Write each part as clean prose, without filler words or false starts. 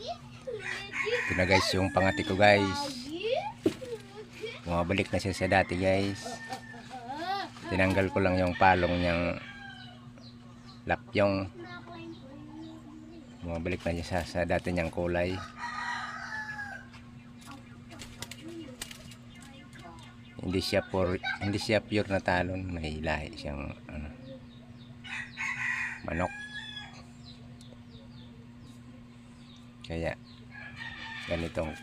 Ito na guys yung pangati ko guys. Bumabalik na siya sa dati guys. Tinanggal ko lang yung palong niyang lapyong. Bumabalik na siya sa dati niyang kulay. Hindi siya pure na talon, may lahi siyang manok. Kaya ganitong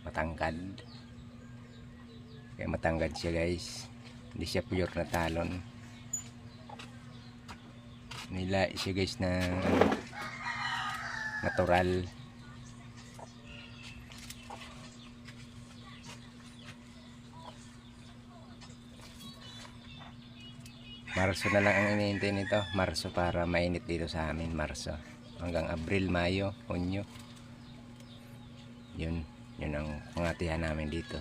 matangkad. Kaya matangkad siya guys. Hindi siya pure na talon. May lahi siya guys na natural. Marso na lang ang inihintay nito. Marso para mainit dito sa amin. Marso. Hanggang Abril, Mayo, Hunyo. Yun ang pangatihan namin dito.